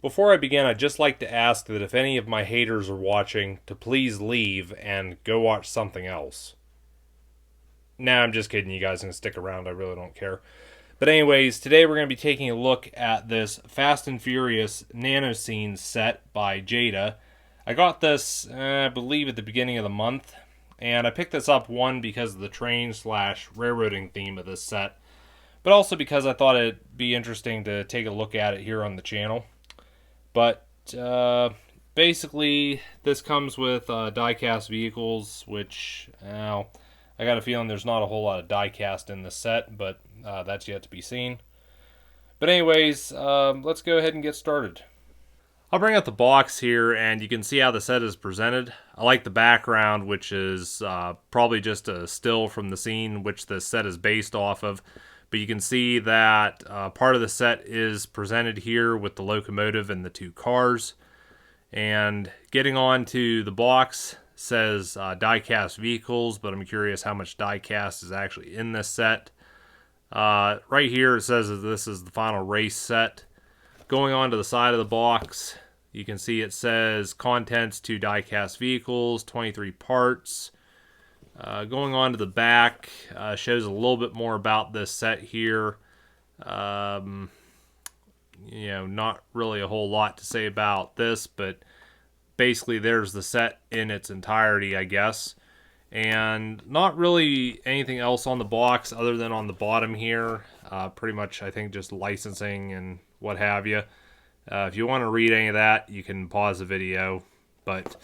Before I begin, I'd just like to ask that if any of my haters are watching, to please leave and go watch something else. Nah, I'm just kidding. You guys can stick around. I really don't care. But anyways, today we're going to be taking a look at this Fast and Furious Nano Scene set by Jada. I got this, I believe, at the beginning of the month. And I picked this up, one, because of the train slash railroading theme of this set. But also because I thought it'd be interesting to take a look at it here on the channel. But basically, this comes with diecast vehicles, which I got a feeling there's not a whole lot of diecast in this set, but that's yet to be seen. But anyways, let's go ahead and get started. I'll bring up the box here, and you can see how the set is presented. I like the background, which is probably just a still from the scene which the set is based off of. But you can see that part of the set is presented here with the locomotive and the two cars. And getting on to the box, says diecast vehicles, but I'm curious how much diecast is actually in this set. Right here it says that this is the final race set. Going on to the side of the box, you can see it says contents to diecast vehicles, 23 parts. Going on to the back, shows a little bit more about this set here. Not really a whole lot to say about this, but basically there's the set in its entirety, I guess. And not really anything else on the box other than on the bottom here. Pretty much, I think, just licensing and what have you. If you want to read any of that, you can pause the video. But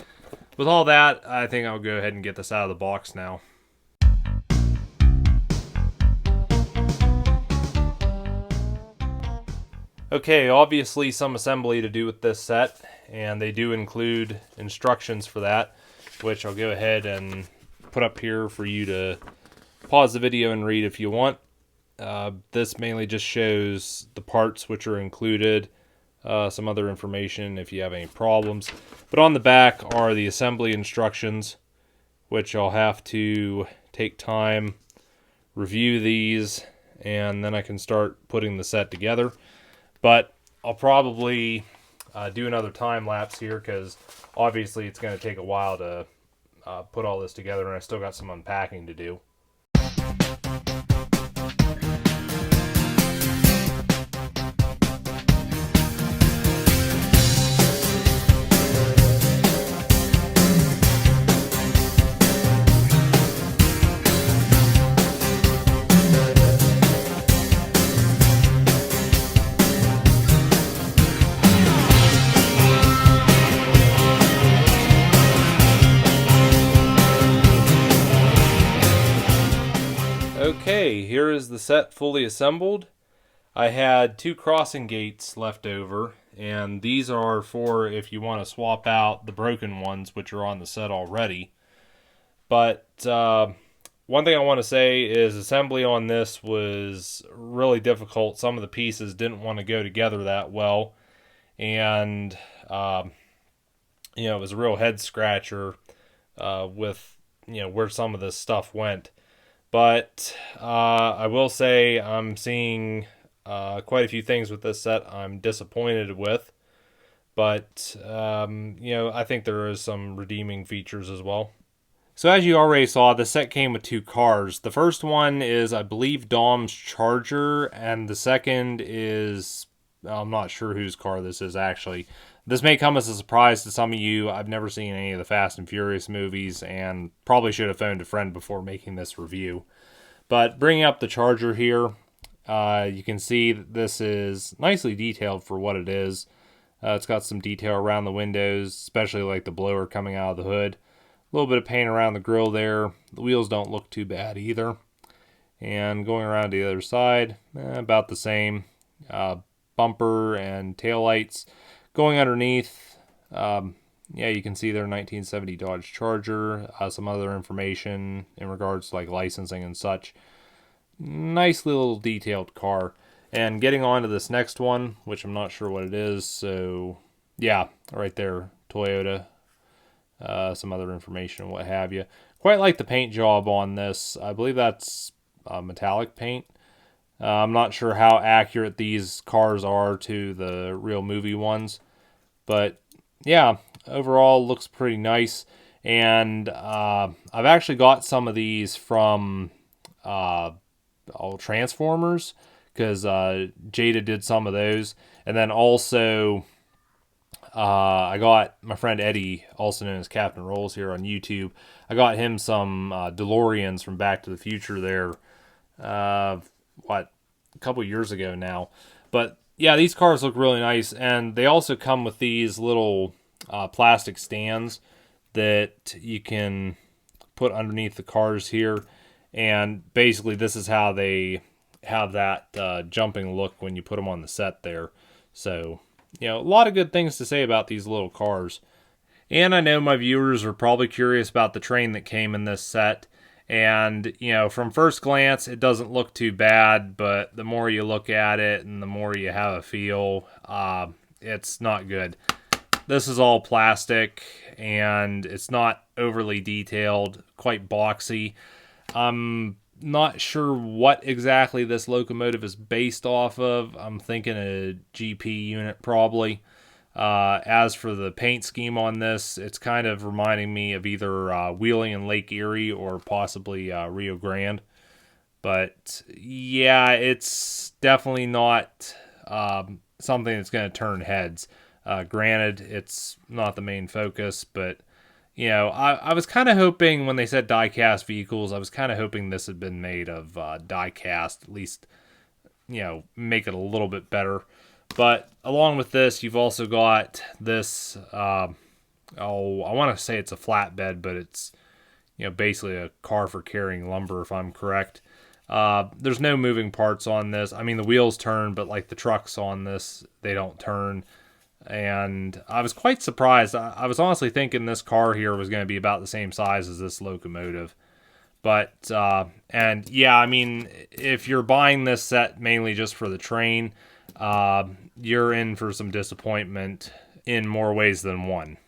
with all that, I think I'll go ahead and get this out of the box now. Okay, obviously some assembly to do with this set, and they do include instructions for that, which I'll go ahead and put up here for you to pause the video and read if you want. This mainly just shows the parts which are included, some other information if you have any problems. But on the back are the assembly instructions, which I'll have to take time, review these, and then I can start putting the set together. But I'll probably do another time lapse here because obviously it's going to take a while to put all this together, and I still got some unpacking to do. Okay, here is the set fully assembled. I had two crossing gates left over, and these are for if you want to swap out the broken ones, which are on the set already. But one thing I want to say is assembly on this was really difficult. Some of the pieces didn't want to go together that well, and it was a real head scratcher with where some of this stuff went. But I will say I'm seeing quite a few things with this set I'm disappointed with. But, I think there is some redeeming features as well. So as you already saw, the set came with two cars. The first one is, I believe, Dom's Charger, and the second is, I'm not sure whose car this is actually. This may come as a surprise to some of you. I've never seen any of the Fast and Furious movies and probably should have phoned a friend before making this review. But bringing up the Charger here, you can see that this is nicely detailed for what it is. It's got some detail around the windows, especially like the blower coming out of the hood. A little bit of paint around the grill there. The wheels don't look too bad either. And going around to the other side, about the same. Bumper and taillights. Going underneath, you can see their 1970 Dodge Charger, some other information in regards to like licensing and such. Nicely little detailed car. And getting on to this next one, which I'm not sure what it is, so yeah, right there, Toyota, some other information and what have you. Quite like the paint job on this. I believe that's metallic paint. I'm not sure how accurate these cars are to the real movie ones, but yeah, overall looks pretty nice. And I've actually got some of these from all Transformers because Jada did some of those, and then also I got my friend Eddie, also known as Captain Rolls here on YouTube. I got him some DeLoreans from Back to the Future there. What, a couple years ago now. But yeah, these cars look really nice, and they also come with these little plastic stands that you can put underneath the cars here. And basically, this is how they have that jumping look when you put them on the set there. So, you know, a lot of good things to say about these little cars. And I know my viewers are probably curious about the train that came in this set. And, you know, from first glance, it doesn't look too bad, but the more you look at it and the more you have a feel, it's not good. This is all plastic, and it's not overly detailed, quite boxy. I'm not sure what exactly this locomotive is based off of. I'm thinking a GP unit probably. As for the paint scheme on this, it's kind of reminding me of either Wheeling and Lake Erie or possibly Rio Grande. But yeah, it's definitely not something that's going to turn heads. Granted, it's not the main focus, but you know, I was kind of hoping when they said diecast vehicles, I was kind of hoping this had been made of diecast, at least, you know, make it a little bit better. But along with this, you've also got this, I want to say it's a flatbed, but it's, you know, basically a car for carrying lumber, if I'm correct. There's no moving parts on this. I mean, the wheels turn, but like the trucks on this, they don't turn. And I was quite surprised. I was honestly thinking this car here was going to be about the same size as this locomotive. But, and yeah, I mean, if you're buying this set mainly just for the train, you're in for some disappointment in more ways than one.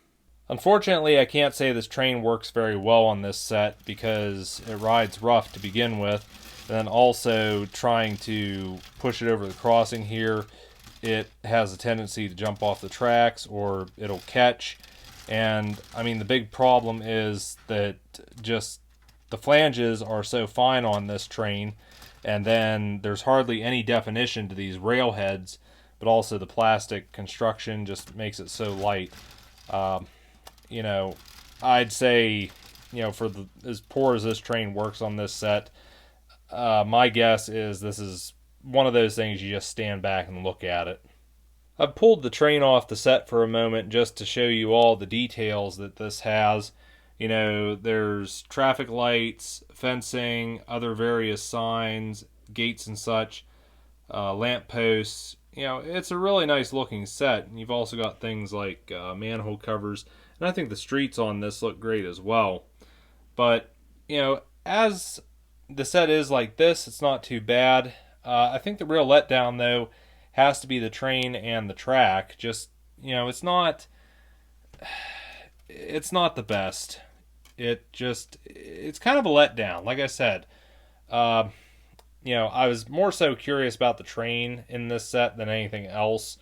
Unfortunately, I can't say this train works very well on this set because it rides rough to begin with. And then also trying to push it over the crossing here, it has a tendency to jump off the tracks or it'll catch. And I mean, the big problem is that just the flanges are so fine on this train, and then there's hardly any definition to these rail heads, but also the plastic construction just makes it so light. You know, I'd say, you know, for as poor as this train works on this set, my guess is this is one of those things you just stand back and look at it. I've pulled the train off the set for a moment just to show you all the details that this has. You know, there's traffic lights, fencing, other various signs, gates and such, lamp posts. You know, it's a really nice looking set. And you've also got things like manhole covers. And I think the streets on this look great as well. But, you know, as the set is like this, it's not too bad. I think the real letdown, though, has to be the train and the track. Just, you know, it's not the best. It's kind of a letdown. Like I said, you know, I was more so curious about the train in this set than anything else.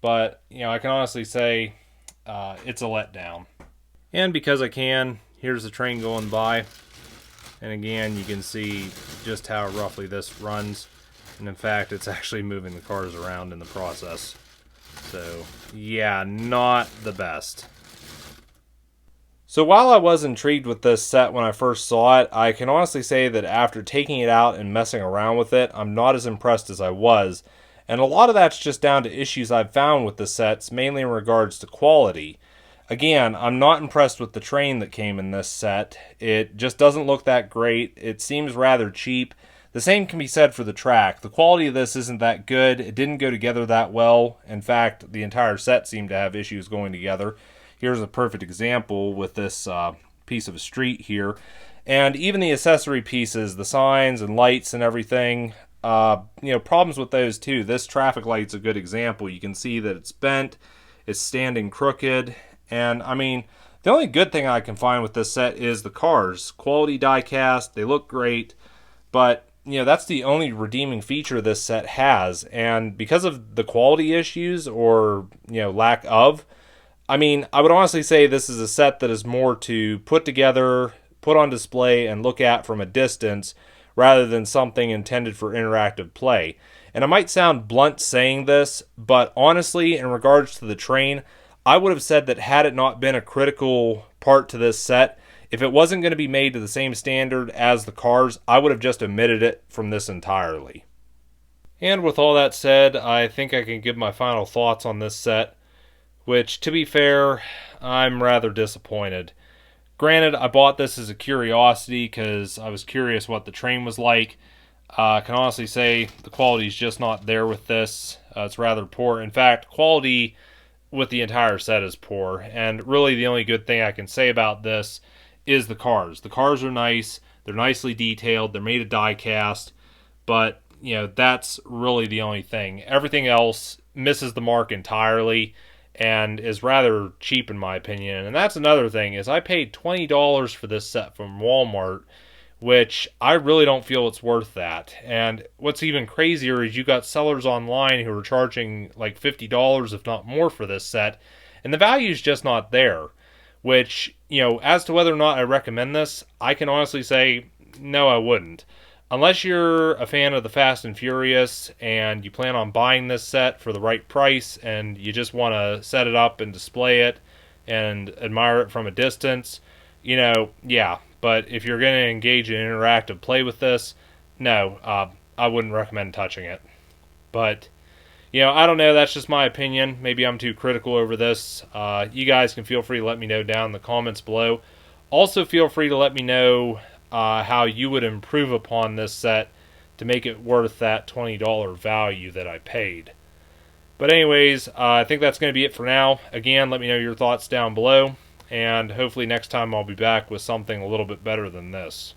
But, you know, I can honestly say it's a letdown. And because I can, here's the train going by. And again, you can see just how roughly this runs. And in fact, it's actually moving the cars around in the process. So, yeah, not the best. So while I was intrigued with this set when I first saw it, I can honestly say that after taking it out and messing around with it, I'm not as impressed as I was. And a lot of that's just down to issues I've found with the sets, mainly in regards to quality. Again, I'm not impressed with the train that came in this set. It just doesn't look that great. It seems rather cheap. The same can be said for the track. The quality of this isn't that good. It didn't go together that well. In fact, the entire set seemed to have issues going together. Here's a perfect example with this piece of a street here. And even the accessory pieces, the signs and lights and everything, you know, problems with those too. This traffic light's a good example. You can see that it's bent, it's standing crooked, and I mean, the only good thing I can find with this set is the cars. Quality die cast, they look great, but that's the only redeeming feature this set has. And because of the quality issues or, lack of, I mean, I would honestly say this is a set that is more to put together, put on display, and look at from a distance rather than something intended for interactive play. And I might sound blunt saying this, but honestly, in regards to the train, I would have said that had it not been a critical part to this set, if it wasn't going to be made to the same standard as the cars, I would have just omitted it from this entirely. And with all that said, I think I can give my final thoughts on this set, which, to be fair, I'm rather disappointed. Granted, I bought this as a curiosity because I was curious what the train was like. I can honestly say the quality is just not there with this. It's rather poor. In fact, quality with the entire set is poor. And really the only good thing I can say about this is the cars. The cars are nice. They're nicely detailed. They're made of die-cast. But, that's really the only thing. Everything else misses the mark entirely and is rather cheap in my opinion. And that's another thing, is I paid $20 for this set from Walmart, which I really don't feel it's worth that. And what's even crazier is you got sellers online who are charging like $50, if not more, for this set, and the value is just not there. Which, as to whether or not I recommend this, I can honestly say, no, I wouldn't. Unless you're a fan of the Fast and Furious and you plan on buying this set for the right price and you just want to set it up and display it and admire it from a distance, yeah. But if you're going to engage in interactive play with this, no, I wouldn't recommend touching it. But, I don't know. That's just my opinion. Maybe I'm too critical over this. You guys can feel free to let me know down in the comments below. Also, feel free to let me know how you would improve upon this set to make it worth that $20 value that I paid. But anyways, I think that's going to be it for now. Again, let me know your thoughts down below, and hopefully next time I'll be back with something a little bit better than this.